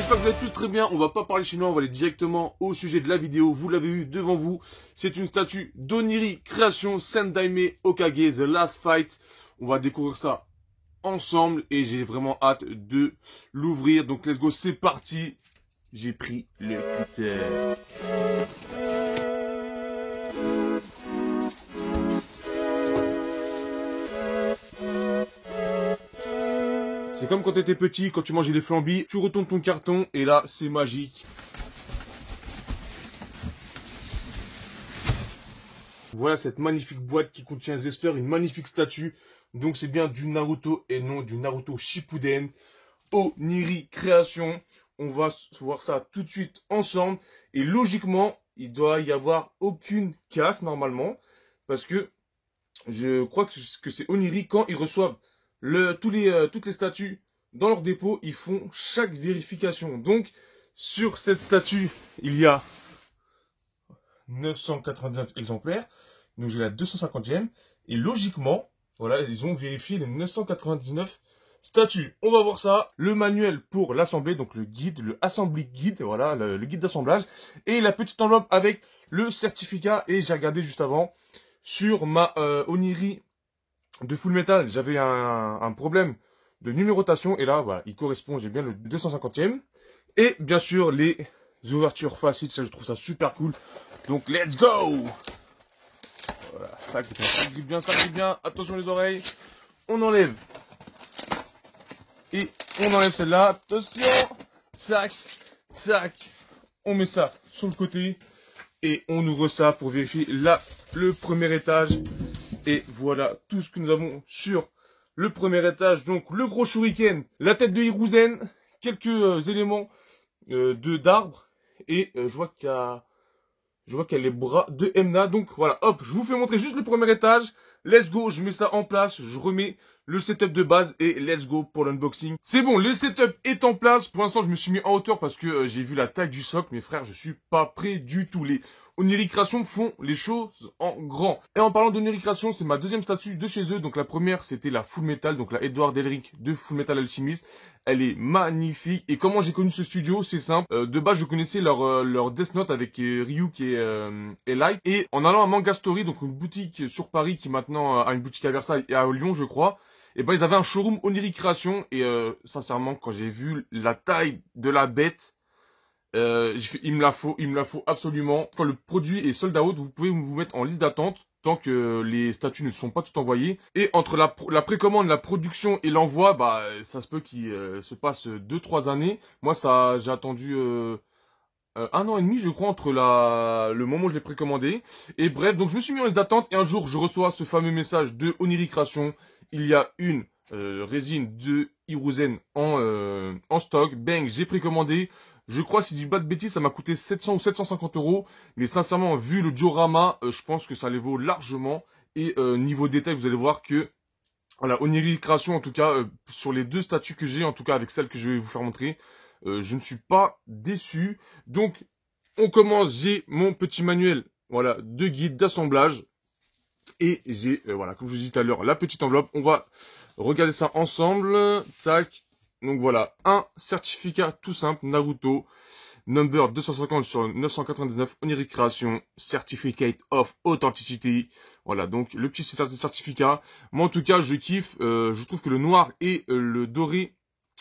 j'espère que vous allez tous très bien. On va pas parler chinois, on va aller directement au sujet de la vidéo. Vous l'avez vu devant vous, c'est une statue d'Oniri Création Sendaime Hokage The Last Fight. On va découvrir ça ensemble et j'ai vraiment hâte de l'ouvrir. Donc let's go, c'est parti. J'ai pris le cutter. C'est comme quand tu étais petit, quand tu mangeais des flambis, tu retournes ton carton et là, c'est magique. Voilà cette magnifique boîte qui contient, j'espère, une magnifique statue. Donc c'est bien du Naruto et non du Naruto Shippuden. Oniri Création. On va voir ça tout de suite ensemble. Et logiquement, il doit y avoir aucune casse normalement. Parce que je crois que c'est Oniri quand ils reçoivent toutes les statues dans leur dépôt, ils font chaque vérification. Donc, sur cette statue, il y a 999 exemplaires. Donc, j'ai la 250e. Et logiquement, voilà, ils ont vérifié les 999 statues. On va voir ça. Le manuel pour l'assembler, donc le guide, le assembly guide, voilà, le guide d'assemblage. Et la petite enveloppe avec le certificat. Et j'ai regardé juste avant sur ma Oniri de Full Metal, j'avais un problème de numérotation et là, voilà, il correspond, j'ai bien le 250e. Et bien sûr, les ouvertures faciles, ça je trouve ça super cool. Donc, let's go! Voilà, ça grille bien, ça grille bien. Attention les oreilles. On enlève. Et on enlève celle-là. Attention! Tac, tac. On met ça sur le côté. Et on ouvre ça pour vérifier le premier étage. Et voilà tout ce que nous avons sur le premier étage. Donc le gros shuriken, la tête de Hiruzen, quelques éléments d'arbres. Et je vois qu'il y a les bras de Emna. Donc voilà, hop, je vous fais montrer juste le premier étage. Let's go, je mets ça en place, je remets le setup de base et let's go pour l'unboxing. C'est bon, le setup est en place. Pour l'instant, je me suis mis en hauteur parce que j'ai vu la taille du socle. Mes frères, je suis pas prêt du tout. Les Oniri Création font les choses en grand. Et en parlant d'Oniri Création, c'est ma deuxième statue de chez eux. Donc la première, c'était la Full Metal, donc la Edward Elric de Full Metal Alchemist. Elle est magnifique. Et comment j'ai connu ce studio, c'est simple. De base, je connaissais leur Death Note avec Ryuk et Light. Et en allant à Manga Story, donc une boutique sur Paris qui maintenant a une boutique à Versailles et à Lyon, je crois. Et ben ils avaient un showroom Oniri Création. Et sincèrement, quand j'ai vu la taille de la bête, j'ai fait, il me la faut absolument. Quand le produit est sold out, vous pouvez vous mettre en liste d'attente tant que les statues ne sont pas toutes envoyées. Et entre la précommande, la production et l'envoi, bah ça se peut qu'il se passe 2-3 années. Moi, ça, j'ai attendu 1 an et demi, je crois, entre le moment où je l'ai précommandé. Et bref, donc je me suis mis en liste d'attente et un jour, je reçois ce fameux message de Oniri Création. Il y a une résine de Hiruzen en stock. Bang, j'ai précommandé. Je crois, si je dis pas de bêtises, ça m'a coûté 700 ou 750 €. Mais sincèrement, vu le diorama, je pense que ça les vaut largement. Et niveau détail, vous allez voir que voilà, Oniri Création, en tout cas, sur les deux statues que j'ai, en tout cas avec celle que je vais vous faire montrer, je ne suis pas déçu. Donc, on commence. J'ai mon petit manuel, voilà, de guide d'assemblage. Et j'ai, voilà, comme je vous disais tout à l'heure, la petite enveloppe. On va regarder ça ensemble. Tac. Donc voilà, un certificat tout simple, Naruto, number 250 sur 999, Oniri Création, Certificate of Authenticity. Voilà, donc le petit certificat. Moi en tout cas, je kiffe, je trouve que le noir et le doré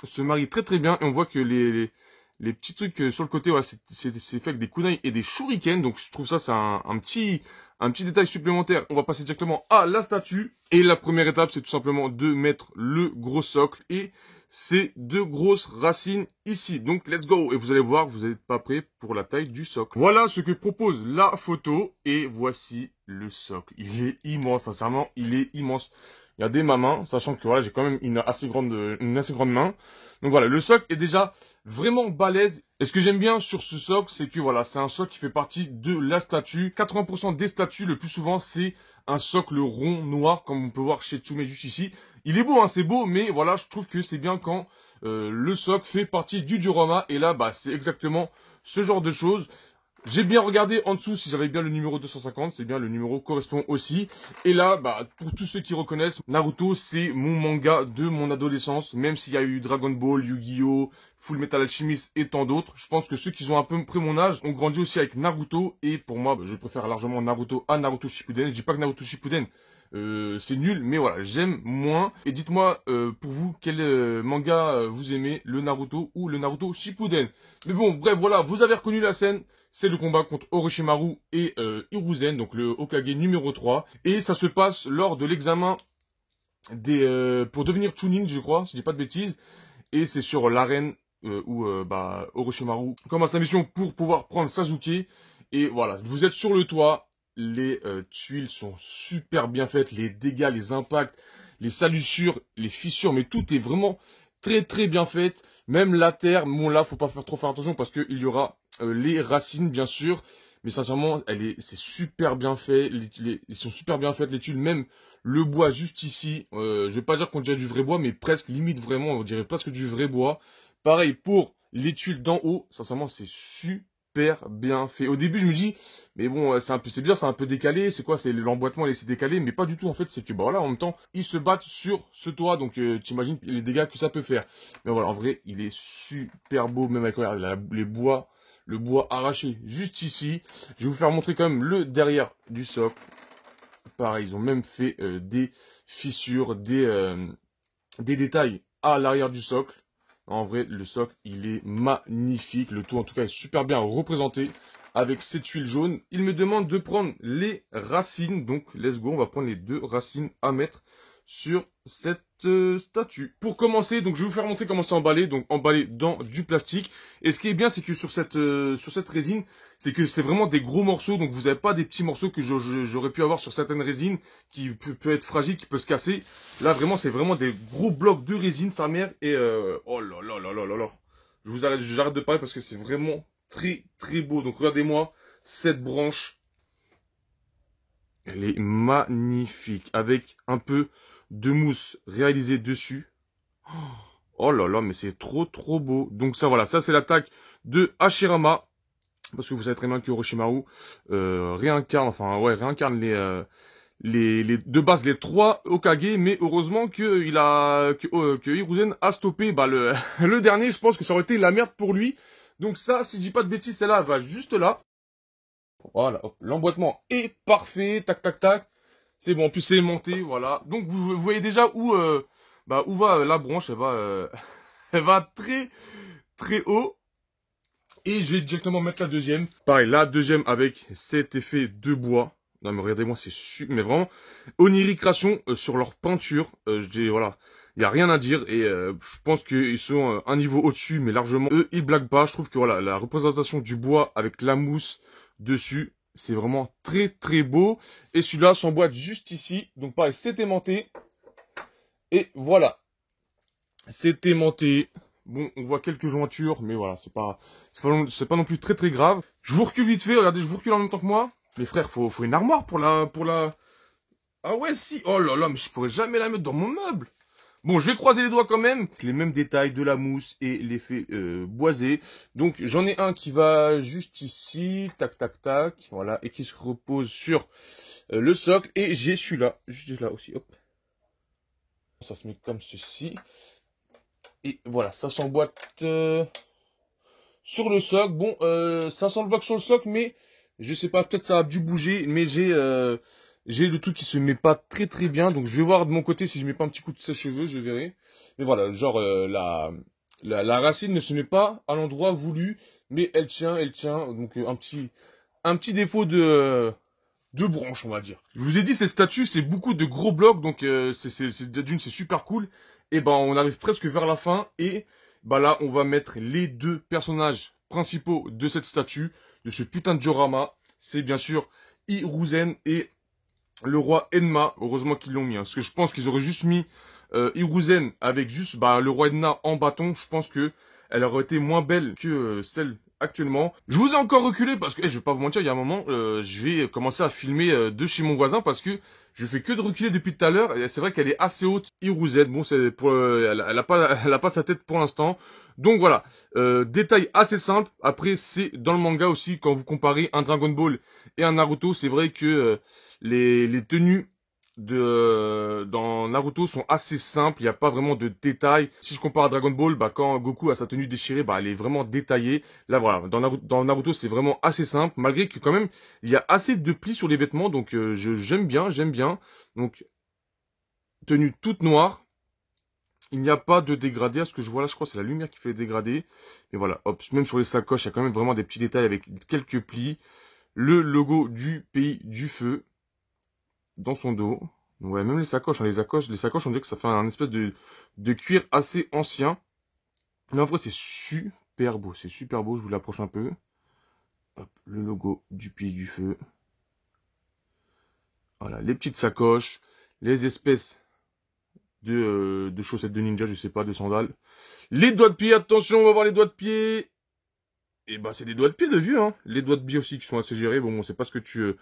se marient très très bien. Et on voit que les petits trucs sur le côté, voilà, c'est fait avec des kunai et des shurikens. Donc je trouve ça, c'est un petit détail supplémentaire. On va passer directement à la statue. Et la première étape, c'est tout simplement de mettre le gros socle et ces deux grosses racines ici. Donc, let's go. Et vous allez voir, vous n'êtes pas prêt pour la taille du socle. Voilà ce que propose la photo. Et voici le socle. Il est immense, sincèrement, il est immense. Regardez ma main, sachant que voilà, j'ai quand même une assez grande main. Donc voilà, le socle est déjà vraiment balèze. Et ce que j'aime bien sur ce socle, c'est que voilà, c'est un socle qui fait partie de la statue. 80% des statues, le plus souvent, c'est un socle rond noir, comme on peut voir chez Tsume juste ici. Il est beau, hein, c'est beau, mais voilà, je trouve que c'est bien quand le socle fait partie du diorama. Et là, bah, c'est exactement ce genre de choses. J'ai bien regardé en dessous si j'avais bien le numéro 250, c'est bien le numéro correspond aussi. Et là, bah, pour tous ceux qui reconnaissent, Naruto, c'est mon manga de mon adolescence, même s'il y a eu Dragon Ball, Yu-Gi-Oh!, Full Metal Alchemist et tant d'autres. Je pense que ceux qui ont un peu près mon âge ont grandi aussi avec Naruto, et pour moi, bah, je préfère largement Naruto à Naruto Shippuden. Je dis pas que Naruto Shippuden, c'est nul, mais voilà, j'aime moins. Et dites-moi, pour vous, quel manga vous aimez, le Naruto ou le Naruto Shippuden. Mais bon, bref, voilà, vous avez reconnu la scène. C'est le combat contre Orochimaru et Hiruzen, donc le Hokage numéro 3. Et ça se passe lors de l'examen pour devenir Chunin, je crois, si je dis pas de bêtises. Et c'est sur l'arène où bah, Orochimaru commence sa mission pour pouvoir prendre Sasuke. Et voilà, vous êtes sur le toit. Les tuiles sont super bien faites. Les dégâts, les impacts, les salissures, les fissures. Mais tout est vraiment très très bien fait. Même la terre, bon là, faut pas trop faire attention parce qu'il y aura les racines, bien sûr. Mais sincèrement, c'est super bien fait. Ils sont super bien faites, les tuiles. Même le bois juste ici. Je vais pas dire qu'on dirait du vrai bois, mais presque, limite vraiment, on dirait presque du vrai bois. Pareil pour les tuiles d'en haut. Sincèrement, c'est super bien fait. Au début, je me dis, mais bon, c'est bien, c'est un peu décalé. C'est quoi? C'est l'emboîtement, c'est décalé. Mais pas du tout, en fait. C'est que, bah voilà, en même temps, ils se battent sur ce toit. Donc, t'imagines les dégâts que ça peut faire. Mais voilà, en vrai, il est super beau. Même avec, regarde, les bois. Le bois arraché juste ici. Je vais vous faire montrer quand même le derrière du socle. Pareil, ils ont même fait des fissures, des détails à l'arrière du socle. En vrai, le socle, il est magnifique. Le tout, en tout cas, est super bien représenté avec cette tuile jaune. Il me demande de prendre les racines. Donc, let's go. On va prendre les 2 racines à mettre sur cette statue. Pour commencer, donc je vais vous faire montrer comment c'est emballé. Donc emballé dans du plastique. Et ce qui est bien, c'est que sur cette résine, c'est que c'est vraiment des gros morceaux. Donc vous n'avez pas des petits morceaux que j'aurais pu avoir sur certaines résines qui peut être fragile, qui peut se casser. Là vraiment, c'est vraiment des gros blocs de résine, sa mère. Et oh là là là là là là. J'arrête de parler parce que c'est vraiment très très beau. Donc regardez-moi cette branche. Elle est magnifique, avec un peu de mousse réalisée dessus. Oh là là, mais c'est trop trop beau. Donc ça, voilà, ça c'est l'attaque de Hashirama. Parce que vous savez très bien que Orochimaru réincarne de base les 3 Hokage, mais heureusement que Hiruzen a stoppé le dernier. Je pense que ça aurait été la merde pour lui. Donc ça, si je dis pas de bêtises, celle-là va juste là. Voilà, l'emboîtement est parfait, tac tac tac, c'est bon, en plus c'est aimanté, voilà. Donc vous voyez déjà où va la branche, elle va très très haut. Et je vais directement mettre la deuxième. Pareil, la deuxième avec cet effet de bois. Non mais regardez-moi, c'est super, mais vraiment, Oniri Creation sur leur peinture, voilà, il y a rien à dire et je pense qu'ils sont un niveau au-dessus, mais largement. Eux, ils blaguent pas. Je trouve que voilà, la représentation du bois avec la mousse dessus, c'est vraiment très très beau. Et celui-là s'emboîte juste ici. Donc pareil, c'est aimanté. Et voilà, c'est aimanté. Bon, on voit quelques jointures, mais voilà, c'est pas non plus très très grave. Je vous recule vite fait. Regardez, je vous recule en même temps que moi. Les frères, faut une armoire pour la. Ah ouais, si. Oh là là, mais je pourrais jamais la mettre dans mon meuble. Bon, je vais croiser les doigts quand même. Les mêmes détails de la mousse et l'effet boisé. Donc, j'en ai un qui va juste ici. Tac, tac, tac. Voilà. Et qui se repose sur le socle. Et j'ai celui-là. Juste là aussi. Hop. Ça se met comme ceci. Et voilà. Ça s'emboîte sur le socle. Bon, ça s'emboîte sur le socle, mais je sais pas. Peut-être ça a dû bouger. Mais j'ai le truc qui se met pas très très bien, donc je vais voir de mon côté si je mets pas un petit coup de sèche-cheveux, je verrai. Mais voilà, genre la racine ne se met pas à l'endroit voulu, mais elle tient. Donc un petit défaut de branche, on va dire. Je vous ai dit, ces statues, c'est beaucoup de gros blocs, donc c'est super cool. Et ben on arrive presque vers la fin et bah là on va mettre les 2 personnages principaux de cette statue, de ce putain de diorama. C'est bien sûr Hiruzen et le roi Enma. Heureusement qu'ils l'ont mis, hein, parce que je pense qu'ils auraient juste mis Hiruzen avec juste le roi Enma en bâton. Je pense que elle aurait été moins belle que celle actuellement. Je vous ai encore reculé parce que, je vais pas vous mentir, il y a un moment, je vais commencer à filmer de chez mon voisin parce que je fais que de reculer depuis tout à l'heure. Et c'est vrai qu'elle est assez haute, Hiruzen. Bon, c'est pour, elle a pas sa tête pour l'instant. Donc voilà, détail assez simple. Après, c'est dans le manga aussi, quand vous comparez un Dragon Ball et un Naruto, c'est vrai que les tenues dans Naruto sont assez simples, il n'y a pas vraiment de détails. Si je compare à Dragon Ball, bah quand Goku a sa tenue déchirée, bah elle est vraiment détaillée. Là voilà, dans Naruto c'est vraiment assez simple, malgré que quand même il y a assez de plis sur les vêtements, donc j'aime bien, j'aime bien. Donc tenue toute noire, il n'y a pas de dégradé. À ce que je vois là, je crois que c'est la lumière qui fait les dégradés. Et voilà, hop, même sur les sacoches, il y a quand même vraiment des petits détails avec quelques plis. Le logo du pays du feu dans son dos. Ouais, même les sacoches, hein, les sacoches, on dirait que ça fait un espèce de cuir assez ancien. Mais en vrai, c'est super beau, je vous l'approche un peu. Hop, le logo du Pays du Feu. Voilà, les petites sacoches, les espèces de chaussettes de ninja, je sais pas, de sandales. Les doigts de pied, attention, on va voir les doigts de pied. Et bah, c'est des doigts de pied de vieux, hein. Les doigts de pied aussi qui sont assez gérés. Bon, c'est pas ce que tu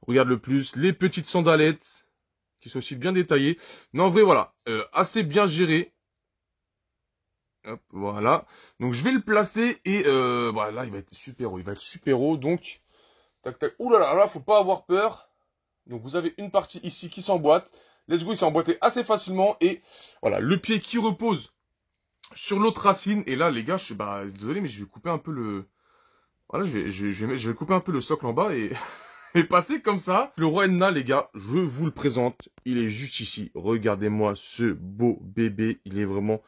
regardes le plus. Les petites sandalettes qui sont aussi bien détaillées. Mais en vrai, voilà, assez bien géré. Hop, voilà. Donc je vais le placer et bah, là il va être super haut. Il va être super haut. Donc, tac tac. Ouh là là, là, faut pas avoir peur. Donc vous avez une partie ici qui s'emboîte. Let's go, il s'est emboîté assez facilement. Et voilà, le pied qui repose sur l'autre racine. Et là, les gars, bah, désolé, mais je vais couper un peu le. Voilà, je vais couper un peu le socle en bas et, et passer comme ça. Le roi Enna, les gars, je vous le présente. Il est juste ici. Regardez-moi ce beau bébé. Il est vraiment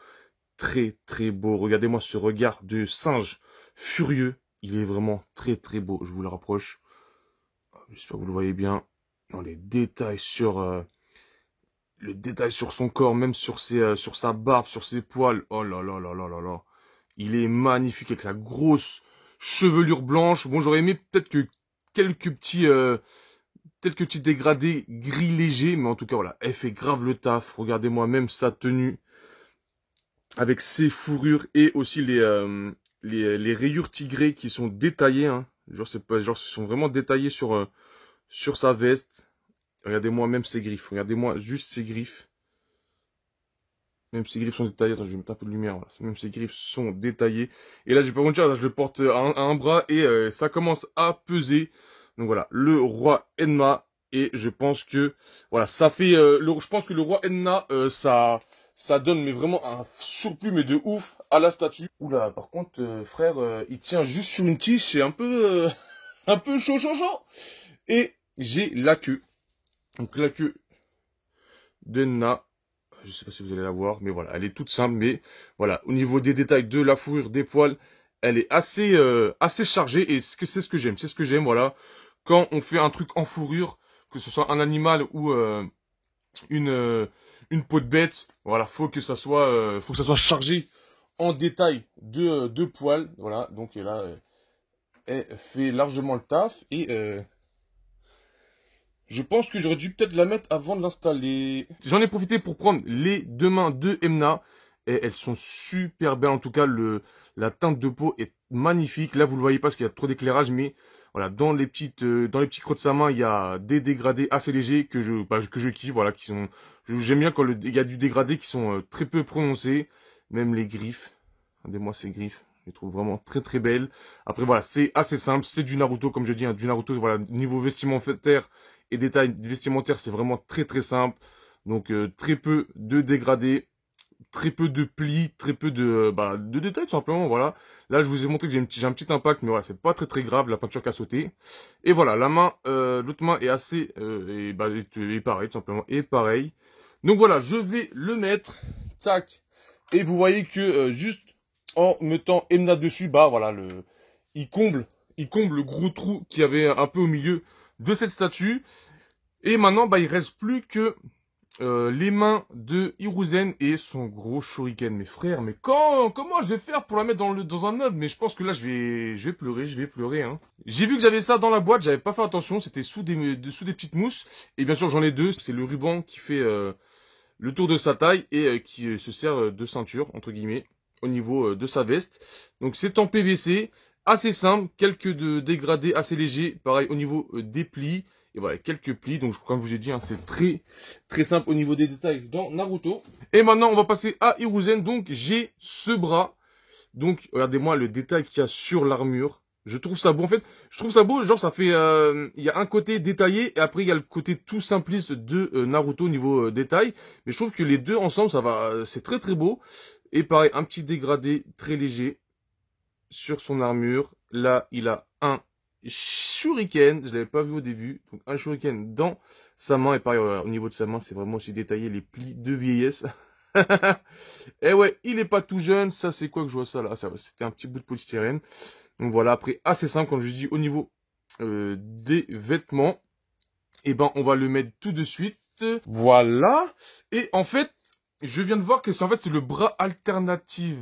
très très beau. Regardez-moi ce regard de singe furieux. Il est vraiment très très beau. Je vous le rapproche. J'espère que vous le voyez bien. Dans les détails sur le détail sur son corps, même sur sur sa barbe, sur ses poils. Oh là là là là là là. Il est magnifique avec la grosse chevelure blanche. Bon, j'aurais aimé peut-être que quelques petits dégradés gris légers, mais en tout cas voilà, elle fait grave le taf. Regardez-moi même sa tenue avec ses fourrures et aussi les rayures tigrées qui sont détaillées, hein. Genre, c'est pas, genre, sont vraiment détaillées sur sa veste. Regardez-moi même ses griffes. Regardez-moi juste ses griffes. Même ses griffes sont détaillées. Attends, je vais mettre un peu de lumière. Voilà. Même ses griffes sont détaillées. Et là, j'ai pas mentir, là, je le porte à un bras et ça commence à peser. Donc voilà, le roi Enma. Et je pense que, voilà, ça fait, je pense que le roi Enna, ça donne mais vraiment un surplus mais de ouf à la statue. Oula, par contre, frère, il tient juste sur une tige, c'est un peu, un peu chaud, chaud, chaud. Et j'ai la queue. Donc la queue d'Enna. Je sais pas si vous allez la voir, mais voilà, elle est toute simple, mais voilà, au niveau des détails de la fourrure, des poils, elle est assez chargée et c'est ce que j'aime, voilà. Quand on fait un truc en fourrure, que ce soit un animal ou une peau de bête, voilà, faut que ça soit chargé en détail de poils, voilà. Donc et là, elle fait largement le taf et je pense que j'aurais dû peut-être la mettre avant de l'installer. J'en ai profité pour prendre les deux mains de Emna. Et elles sont super belles. En tout cas, la teinte de peau est magnifique. Là, vous le voyez pas parce qu'il y a trop d'éclairage. Mais voilà, dans les petits creux de sa main, il y a des dégradés assez légers que je kiffe. Voilà, qui sont. J'aime bien quand il y a du dégradé qui sont très peu prononcés. Même les griffes. Regardez-moi ces griffes. Je les trouve vraiment très très belles. Après voilà, c'est assez simple. C'est du Naruto, comme je dis, hein, du Naruto. Voilà, niveau vestimentaire et détails vestimentaires, c'est vraiment très très simple. Donc très peu de dégradés, très peu de plis, très peu de détails tout simplement. Voilà. Là, je vous ai montré que j'ai un petit impact, mais voilà, c'est pas très très grave, la peinture qui a sauté. Et voilà, la main, l'autre main est assez et pareil tout simplement, et pareil. Donc voilà, je vais le mettre, tac. Et vous voyez que juste en mettant Emna dessus, bah voilà, il comble le gros trou qu'il y avait un peu au milieu de cette statue. Et maintenant, bah, il reste plus que les mains de Hiruzen et son gros shuriken. Mes frères, mais comment je vais faire pour la mettre dans un meuble? Mais je pense que là, je vais pleurer, hein. J'ai vu que j'avais ça dans la boîte, j'avais pas fait attention, c'était sous des petites mousses. Et bien sûr, j'en ai deux. C'est le ruban qui fait le tour de sa taille et qui se sert de ceinture, entre guillemets, au niveau de sa veste. Donc c'est en PVC. assez simple, quelques dégradés assez légers, pareil au niveau des plis, et voilà, quelques plis, donc comme je vous ai dit, hein, c'est très simple au niveau des détails dans Naruto. Et maintenant, on va passer à Hiruzen, donc j'ai ce bras, donc regardez-moi le détail qu'il y a sur l'armure. Je trouve ça beau, en fait, je trouve ça beau, genre ça fait, il y a un côté détaillé, et après il y a le côté tout simpliste de Naruto au niveau détail, mais je trouve que les deux ensemble, ça va, c'est très beau, et pareil, un petit dégradé très léger, sur son armure. Là, il a un shuriken. Je l'avais pas vu au début. Donc, un shuriken dans sa main. Et pareil, au niveau de sa main, c'est vraiment aussi détaillé les plis de vieillesse. Et ouais, il est pas tout jeune. Ça, c'est quoi que je vois ça là? C'était un petit bout de polystyrène. Donc voilà, après, assez simple, comme je dis, au niveau des vêtements. Et ben, on va le mettre tout de suite. Voilà. Et en fait, je viens de voir que c'est le bras alternatif.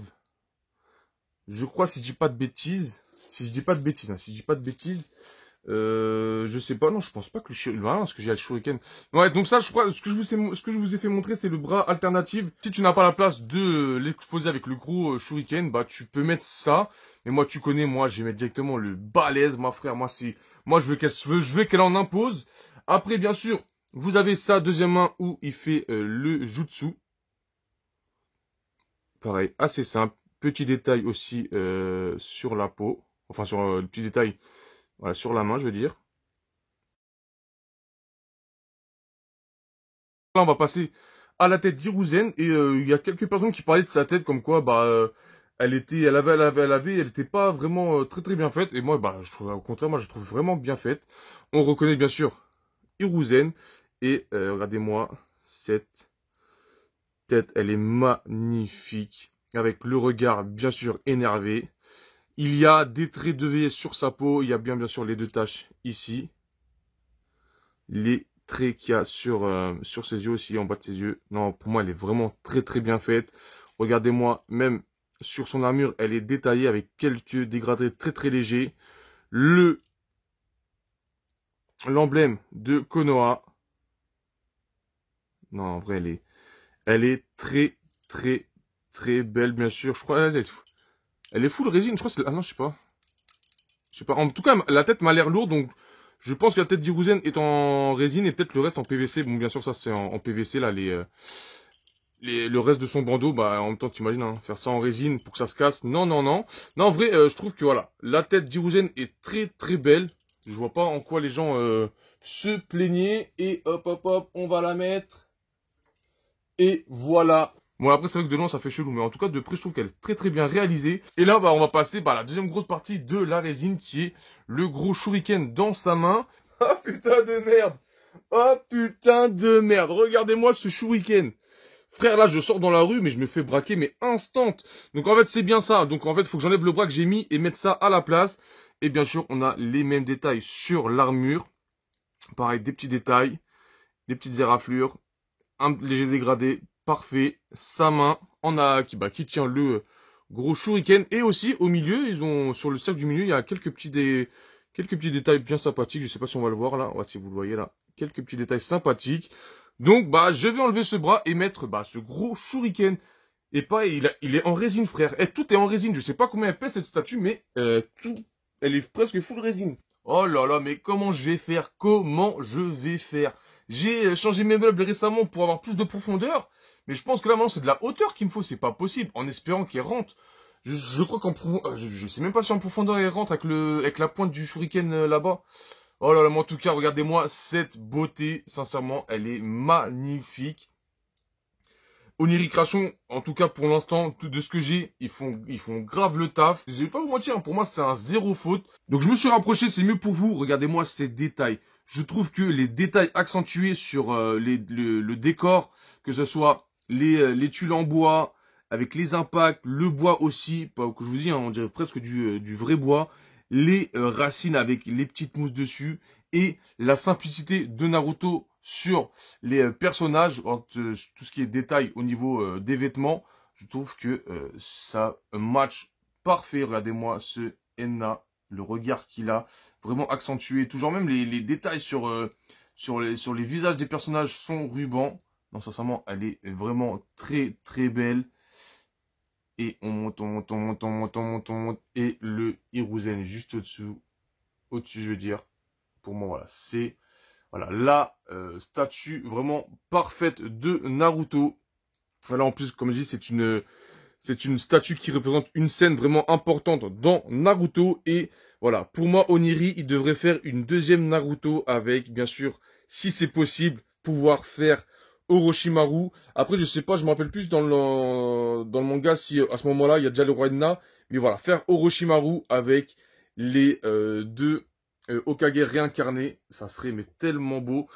Je crois, si je dis pas de bêtises, je sais pas, non, je pense pas que le shuriken, voilà, parce que j'ai le shuriken. Ouais, donc ça, je crois, ce que je vous ai fait montrer, c'est le bras alternatif. Si tu n'as pas la place de l'exposer avec le gros shuriken, bah, tu peux mettre ça. Mais moi, tu connais, moi, je vais mettre directement le balèze, moi, frère, moi, je veux qu'elle en impose. Après, bien sûr, vous avez sa deuxième main où il fait le jutsu. Pareil, assez simple. Petit détail aussi sur la peau. Enfin, sur le petit détail voilà, sur la main, je veux dire. Là, on va passer à la tête d'Hiruzen. Et il y a quelques personnes qui parlaient de sa tête comme quoi, bah, elle était pas vraiment très bien faite. Et moi, bah, je trouve, au contraire, moi, je trouve vraiment bien faite. On reconnaît bien sûr Hiruzen. Et regardez-moi cette tête, elle est magnifique. Avec le regard, bien sûr, énervé. Il y a des traits de V sur sa peau. Il y a bien sûr les deux taches ici. Les traits qu'il y a sur ses yeux aussi, en bas de ses yeux. Non, pour moi, elle est vraiment très bien faite. Regardez-moi, même sur son armure, elle est détaillée avec quelques dégradés très légers. L'emblème de Konoha. Non, en vrai, elle est très belle, bien sûr. Je crois, elle est full résine. Je crois que c'est, ah non, je sais pas. Je sais pas. En tout cas, la tête m'a l'air lourde, donc je pense que la tête d'Hiruzen est en résine et peut-être le reste en PVC. Bon, bien sûr, ça c'est en PVC là, le reste de son bandeau. Bah, en même temps, t'imagines, hein, faire ça en résine pour que ça se casse. Non. Non, en vrai, je trouve que voilà, la tête d'Hiruzen est très belle. Je vois pas en quoi les gens se plaignaient. Et hop, on va la mettre. Et voilà. Bon, après, c'est vrai que de loin, ça fait chelou. Mais en tout cas, de près, je trouve qu'elle est très bien réalisée. Et là, bah, on va passer à la deuxième grosse partie de la résine, qui est le gros shuriken dans sa main. Oh, putain de merde. Oh, putain de merde. Regardez-moi ce shuriken. Frère, là, je sors dans la rue, mais je me fais braquer, mais instant. Donc, en fait, c'est bien ça. Donc, en fait, il faut que j'enlève le bras que j'ai mis et mettre ça à la place. Et bien sûr, on a les mêmes détails sur l'armure. Pareil, des petits détails, des petites éraflures, un léger dégradé, parfait. Sa main qui tient le gros shuriken. Et aussi, au milieu, sur le cercle du milieu, il y a quelques petits détails bien sympathiques. Je sais pas si on va le voir là. Ouais, si vous le voyez là. Quelques petits détails sympathiques. Donc, bah, je vais enlever ce bras et mettre, bah, ce gros shuriken. Et pas, il est en résine, frère. Et tout est en résine. Je sais pas combien elle pèse cette statue, mais elle est presque full résine. Oh là là, mais comment je vais faire? J'ai changé mes meubles récemment pour avoir plus de profondeur. Mais je pense que là, maintenant, c'est de la hauteur qu'il me faut. C'est pas possible. En espérant qu'elle rentre. Je crois qu'en profondeur, je sais même pas si en profondeur elle rentre avec la pointe du shuriken là-bas. Oh là là, mais en tout cas, regardez-moi cette beauté. Sincèrement, elle est magnifique. Oniricration, en tout cas pour l'instant, tout de ce que j'ai, ils font grave le taf. Je vais pas vous mentir, hein, pour moi c'est un zéro faute. Donc je me suis rapproché, c'est mieux pour vous. Regardez-moi ces détails. Je trouve que les détails accentués sur le décor, que ce soit les tuiles en bois, avec les impacts, le bois aussi, pas que je vous dis, hein, on dirait presque du vrai bois, les racines avec les petites mousses dessus, et la simplicité de Naruto sur les personnages, tout ce qui est détail au niveau des vêtements, je trouve que ça match parfait. Regardez-moi ce Enna, le regard qu'il a, vraiment accentué. Toujours même les détails sur les visages des personnages sont rubans. Non, sincèrement, elle est vraiment très belle. Et on monte, on monte, on monte, on monte, on monte, on monte. Et le Hiruzen juste au-dessous. Au-dessus, je veux dire. Pour moi, voilà. C'est voilà, la statue vraiment parfaite de Naruto. Voilà, en plus, comme je dis, c'est une statue qui représente une scène vraiment importante dans Naruto. Et voilà, pour moi, Oniri, il devrait faire une deuxième Naruto avec, bien sûr, si c'est possible, pouvoir faire Orochimaru. Après, je sais pas, je me rappelle plus dans le manga si à ce moment-là, il y a déjà le roi Enna. Mais voilà, faire Orochimaru avec les deux Hokage réincarnés, ça serait mais tellement beau.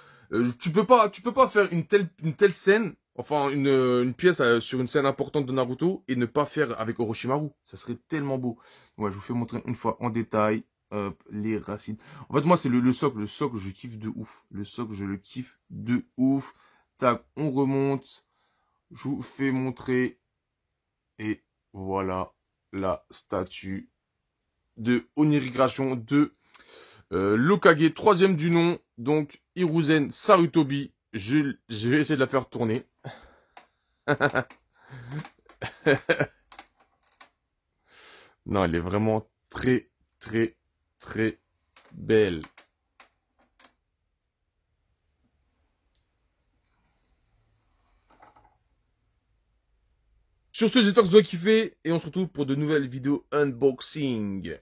Tu peux pas faire une telle scène, enfin une pièce sur une scène importante de Naruto et ne pas faire avec Orochimaru. Ça serait tellement beau. Ouais, je vous fais montrer une fois en détail les racines. En fait, moi, c'est le socle. Le socle, je kiffe de ouf. Le socle, je le kiffe de ouf. Tac, on remonte. Je vous fais montrer. Et voilà la statue de Onirigration de L'Okage, troisième du nom, donc Hiruzen Sarutobi. Je vais essayer de la faire tourner. Non, elle est vraiment très, très, très belle. Sur ce, j'espère que vous avez kiffé et on se retrouve pour de nouvelles vidéos unboxing.